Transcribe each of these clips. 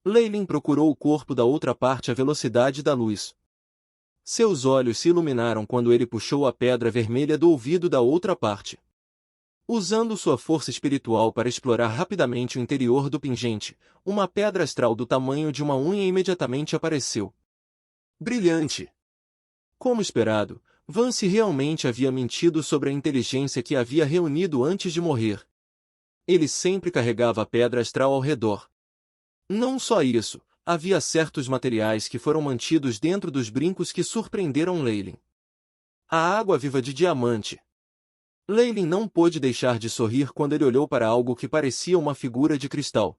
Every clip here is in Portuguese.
Leilin procurou o corpo da outra parte à velocidade da luz. Seus olhos se iluminaram quando ele puxou a pedra vermelha do ouvido da outra parte. Usando sua força espiritual para explorar rapidamente o interior do pingente, uma pedra astral do tamanho de uma unha imediatamente apareceu. Brilhante! Como esperado, Vance realmente havia mentido sobre a inteligência que havia reunido antes de morrer. Ele sempre carregava a pedra astral ao redor. Não só isso, havia certos materiais que foram mantidos dentro dos brincos que surpreenderam Leilin. A água viva de diamante. Leilin não pôde deixar de sorrir quando ele olhou para algo que parecia uma figura de cristal.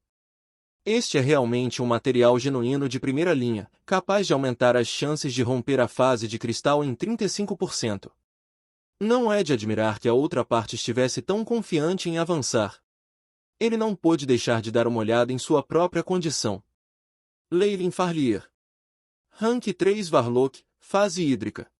Este é realmente um material genuíno de primeira linha, capaz de aumentar as chances de romper a fase de cristal em 35%. Não é de admirar que a outra parte estivesse tão confiante em avançar. Ele não pôde deixar de dar uma olhada em sua própria condição. Leilin Farlier. Rank 3 Varlock, fase hídrica.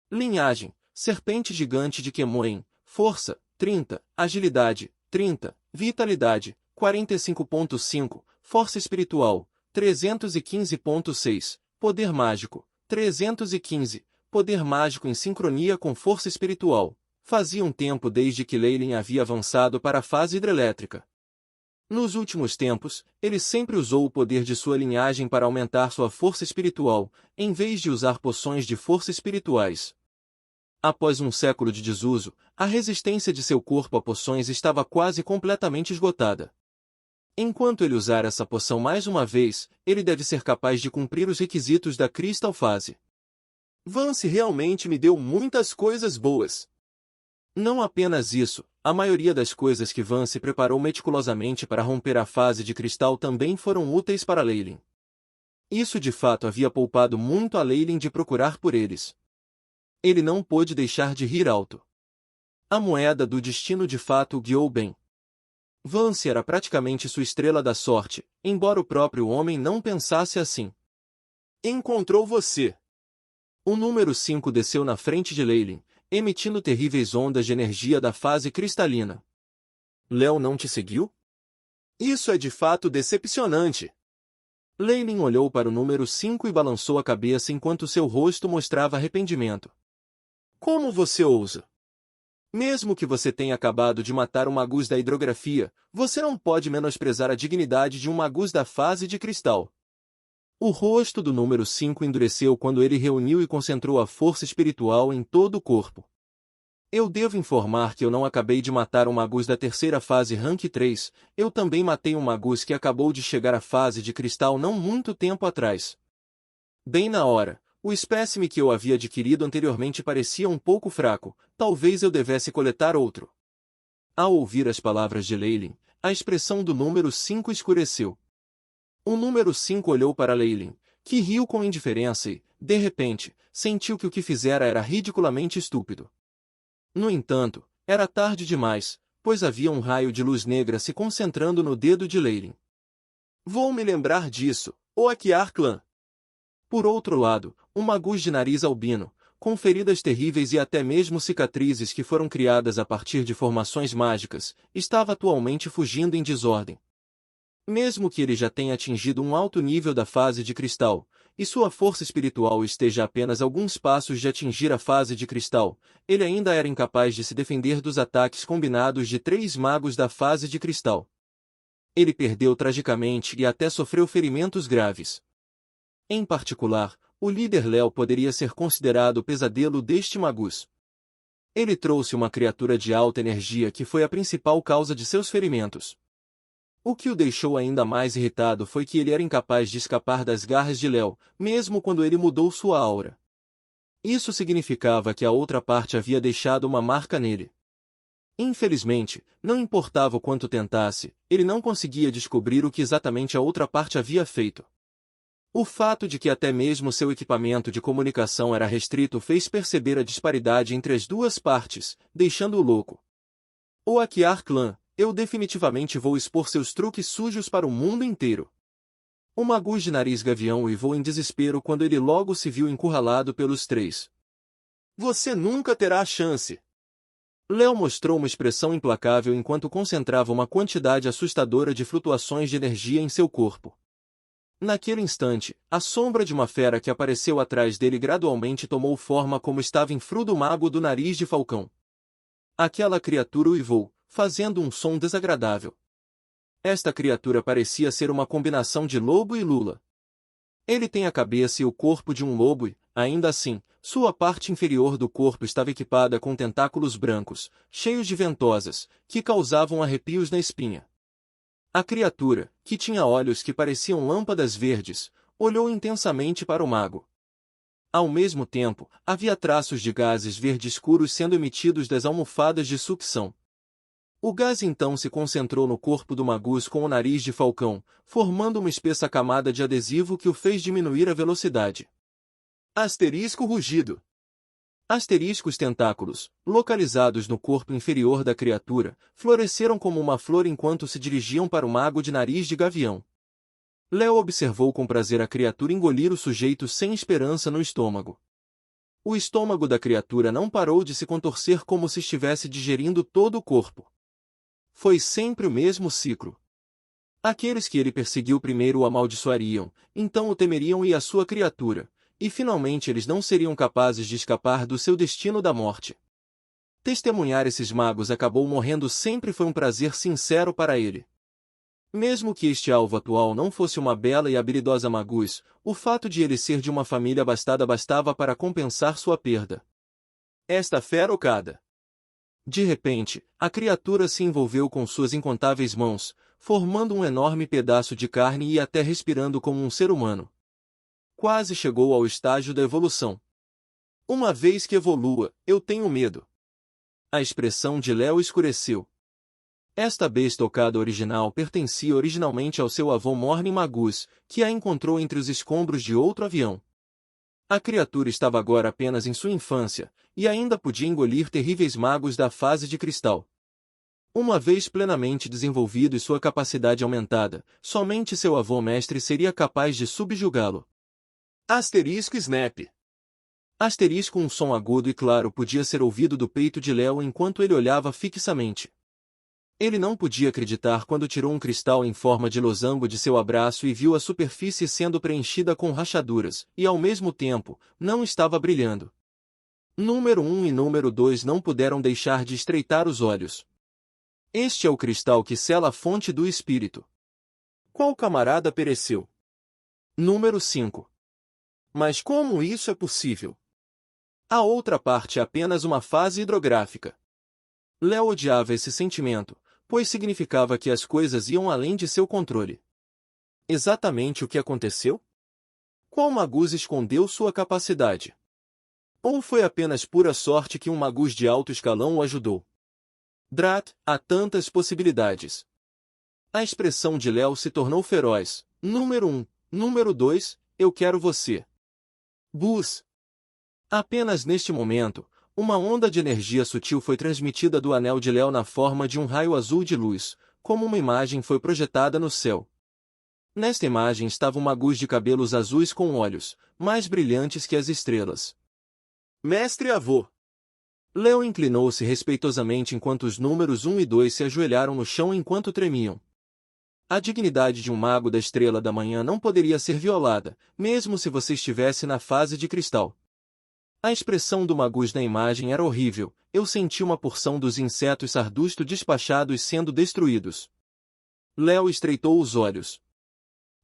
Linhagem, serpente gigante de Kemoen, força, 30, agilidade, 30, vitalidade, 45.5, força espiritual, 315.6, poder mágico, 315, poder mágico em sincronia com força espiritual. Fazia um tempo desde que Leilin havia avançado para a fase hidrelétrica. Nos últimos tempos, ele sempre usou o poder de sua linhagem para aumentar sua força espiritual, em vez de usar poções de força espirituais. Após um século de desuso, a resistência de seu corpo a poções estava quase completamente esgotada. Enquanto ele usar essa poção mais uma vez, ele deve ser capaz de cumprir os requisitos da Crystal Phase. Vance realmente me deu muitas coisas boas. Não apenas isso, a maioria das coisas que Vance preparou meticulosamente para romper a fase de cristal também foram úteis para Leilin. Isso de fato havia poupado muito a Leilin de procurar por eles. Ele não pôde deixar de rir alto. A moeda do destino de fato o guiou bem. Vance era praticamente sua estrela da sorte, embora o próprio homem não pensasse assim. Encontrou você! O número 5 desceu na frente de Leilin, emitindo terríveis ondas de energia da fase cristalina. Léo não te seguiu? Isso é de fato decepcionante. Leilin olhou para o número 5 e balançou a cabeça enquanto seu rosto mostrava arrependimento. Como você ousa? Mesmo que você tenha acabado de matar um magus da hidrografia, você não pode menosprezar a dignidade de um magus da fase de cristal. O rosto do número 5 endureceu quando ele reuniu e concentrou a força espiritual em todo o corpo. Eu devo informar que eu não acabei de matar um magus da terceira fase Rank 3, eu também matei um magus que acabou de chegar à fase de cristal não muito tempo atrás. Bem na hora. O espécime que eu havia adquirido anteriormente parecia um pouco fraco, talvez eu devesse coletar outro. Ao ouvir as palavras de Leilin, a expressão do número 5 escureceu. O número 5 olhou para Leilin, que riu com indiferença e, de repente, sentiu que o que fizera era ridiculamente estúpido. No entanto, era tarde demais, pois havia um raio de luz negra se concentrando no dedo de Leilin. Vou me lembrar disso, o Akiar Clan. Por outro lado, um magus de nariz albino, com feridas terríveis e até mesmo cicatrizes que foram criadas a partir de formações mágicas, estava atualmente fugindo em desordem. Mesmo que ele já tenha atingido um alto nível da fase de cristal, e sua força espiritual esteja a apenas alguns passos de atingir a fase de cristal, ele ainda era incapaz de se defender dos ataques combinados de 3 magos da fase de cristal. Ele perdeu tragicamente e até sofreu ferimentos graves. Em particular, o líder Léo poderia ser considerado o pesadelo deste magus. Ele trouxe uma criatura de alta energia que foi a principal causa de seus ferimentos. O que o deixou ainda mais irritado foi que ele era incapaz de escapar das garras de Léo, mesmo quando ele mudou sua aura. Isso significava que a outra parte havia deixado uma marca nele. Infelizmente, não importava o quanto tentasse, ele não conseguia descobrir o que exatamente a outra parte havia feito. O fato de que até mesmo seu equipamento de comunicação era restrito fez perceber a disparidade entre as duas partes, deixando-o louco. O Akiar Clan, eu definitivamente vou expor seus truques sujos para o mundo inteiro. O magus de nariz gavião uivou em desespero quando ele logo se viu encurralado pelos 3. Você nunca terá a chance. Léo mostrou uma expressão implacável enquanto concentrava uma quantidade assustadora de flutuações de energia em seu corpo. Naquele instante, a sombra de uma fera que apareceu atrás dele gradualmente tomou forma como estava em Frudo Mago do Nariz de Falcão. Aquela criatura uivou, fazendo um som desagradável. Esta criatura parecia ser uma combinação de lobo e lula. Ele tem a cabeça e o corpo de um lobo e, ainda assim, sua parte inferior do corpo estava equipada com tentáculos brancos, cheios de ventosas, que causavam arrepios na espinha. A criatura, que tinha olhos que pareciam lâmpadas verdes, olhou intensamente para o mago. Ao mesmo tempo, havia traços de gases verde escuros sendo emitidos das almofadas de sucção. O gás então se concentrou no corpo do magus com o nariz de falcão, formando uma espessa camada de adesivo que o fez diminuir a velocidade. Asterisco rugido. Asteriscos tentáculos, localizados no corpo inferior da criatura, floresceram como uma flor enquanto se dirigiam para o mago de nariz de gavião. Léo observou com prazer a criatura engolir o sujeito sem esperança no estômago. O estômago da criatura não parou de se contorcer como se estivesse digerindo todo o corpo. Foi sempre o mesmo ciclo. Aqueles que ele perseguiu primeiro o amaldiçoariam, então o temeriam e a sua criatura, e finalmente eles não seriam capazes de escapar do seu destino da morte. Testemunhar esses magos acabou morrendo sempre foi um prazer sincero para ele. Mesmo que este alvo atual não fosse uma bela e habilidosa magus, o fato de ele ser de uma família abastada bastava para compensar sua perda. Esta fera ocada. De repente, a criatura se envolveu com suas incontáveis mãos, formando um enorme pedaço de carne e até respirando como um ser humano. Quase chegou ao estágio da evolução. Uma vez que evolua, eu tenho medo. A expressão de Léo escureceu. Esta besta ocada original pertencia originalmente ao seu avô Morning Magus, que a encontrou entre os escombros de outro avião. A criatura estava agora apenas em sua infância, e ainda podia engolir terríveis magos da fase de cristal. Uma vez plenamente desenvolvido e sua capacidade aumentada, somente seu avô mestre seria capaz de subjugá-lo. Asterisco Snap. Asterisco um som agudo e claro podia ser ouvido do peito de Léo enquanto ele olhava fixamente. Ele não podia acreditar quando tirou um cristal em forma de losango de seu abraço e viu a superfície sendo preenchida com rachaduras, e ao mesmo tempo, não estava brilhando. Número 1 e número 2 não puderam deixar de estreitar os olhos. Este é o cristal que sela a fonte do espírito. Qual camarada pereceu? Número 5. Mas como isso é possível? A outra parte é apenas uma fase hidrográfica. Léo odiava esse sentimento, pois significava que as coisas iam além de seu controle. Exatamente o que aconteceu? Qual magus escondeu sua capacidade? Ou foi apenas pura sorte que um magus de alto escalão o ajudou? Drat, há tantas possibilidades. A expressão de Léo se tornou feroz. Número 1, número 2, eu quero você. Buzz. Apenas neste momento, uma onda de energia sutil foi transmitida do anel de Léo na forma de um raio azul de luz, como uma imagem foi projetada no céu. Nesta imagem estava um magus de cabelos azuis com olhos, mais brilhantes que as estrelas. Mestre avô. Léo inclinou-se respeitosamente enquanto os números 1 e 2 se ajoelharam no chão enquanto tremiam. A dignidade de um mago da estrela da manhã não poderia ser violada, mesmo se você estivesse na fase de cristal. A expressão do magus na imagem era horrível, eu senti uma porção dos insetos sardusto despachados sendo destruídos. Léo estreitou os olhos.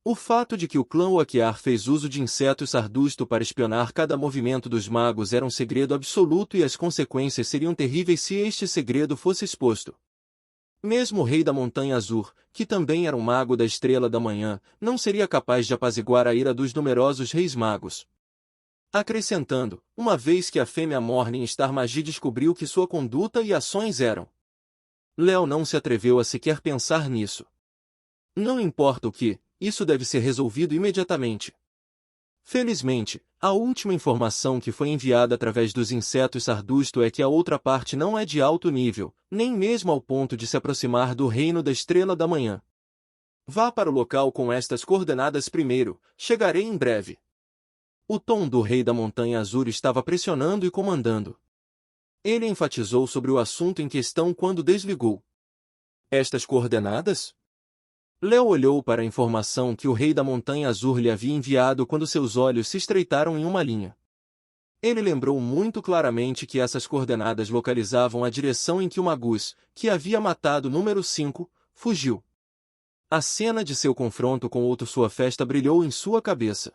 O fato de que o clã Wakiar fez uso de insetos sardusto para espionar cada movimento dos magos era um segredo absoluto e as consequências seriam terríveis se este segredo fosse exposto. Mesmo o rei da Montanha Azul, que também era um mago da Estrela da Manhã, não seria capaz de apaziguar a ira dos numerosos reis magos. Acrescentando, uma vez que a fêmea Morning Star Magie descobriu que sua conduta e ações eram. Léo não se atreveu a sequer pensar nisso. Não importa o que, isso deve ser resolvido imediatamente. Felizmente, a última informação que foi enviada através dos insetos sardusto é que a outra parte não é de alto nível, nem mesmo ao ponto de se aproximar do reino da Estrela da Manhã. Vá para o local com estas coordenadas primeiro, chegarei em breve. O tom do rei da Montanha Azul estava pressionando e comandando. Ele enfatizou sobre o assunto em questão quando desligou. Estas coordenadas? Léo olhou para a informação que o rei da Montanha Azul lhe havia enviado quando seus olhos se estreitaram em uma linha. Ele lembrou muito claramente que essas coordenadas localizavam a direção em que o Magus, que havia matado o número 5, fugiu. A cena de seu confronto com outro sua festa brilhou em sua cabeça.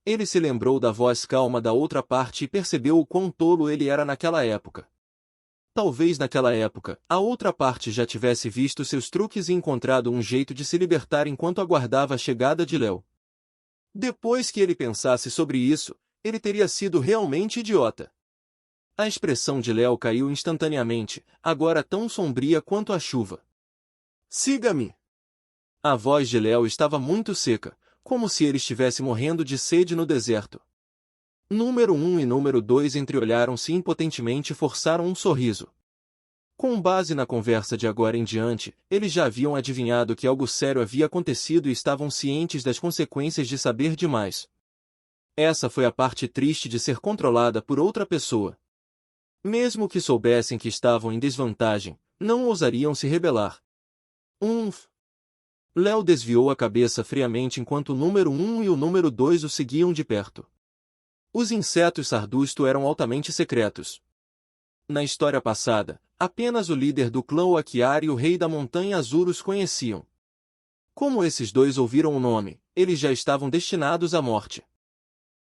Ele se lembrou da voz calma da outra parte e percebeu o quão tolo ele era naquela época. Talvez naquela época, a outra parte já tivesse visto seus truques e encontrado um jeito de se libertar enquanto aguardava a chegada de Léo. Depois que ele pensasse sobre isso, ele teria sido realmente idiota. A expressão de Léo caiu instantaneamente, agora tão sombria quanto a chuva. Siga-me! A voz de Léo estava muito seca, como se ele estivesse morrendo de sede no deserto. Número 1 e número 2 entreolharam-se impotentemente e forçaram um sorriso. Com base na conversa de agora em diante, eles já haviam adivinhado que algo sério havia acontecido e estavam cientes das consequências de saber demais. Essa foi a parte triste de ser controlada por outra pessoa. Mesmo que soubessem que estavam em desvantagem, não ousariam se rebelar. Léo desviou a cabeça friamente enquanto o número 1 e o número 2 o seguiam de perto. Os insetos sardusto eram altamente secretos. Na história passada, apenas o líder do clã Oakiar e o rei da Montanha Azul os conheciam. Como esses dois ouviram o nome, eles já estavam destinados à morte.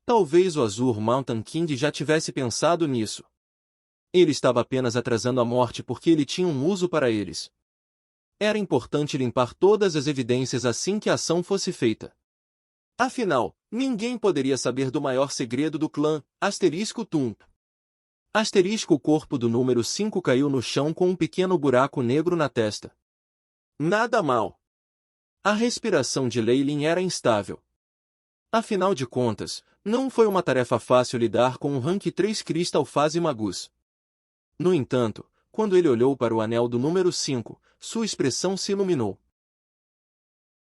Talvez o Azur Mountain King já tivesse pensado nisso. Ele estava apenas atrasando a morte porque ele tinha um uso para eles. Era importante limpar todas as evidências assim que a ação fosse feita. Afinal, ninguém poderia saber do maior segredo do clã, *Tum. O corpo do número 5 caiu no chão com um pequeno buraco negro na testa. Nada mal. A respiração de Leylin era instável. Afinal de contas, não foi uma tarefa fácil lidar com um rank 3 Crystal Phase Magus. No entanto, quando ele olhou para o anel do número 5, sua expressão se iluminou.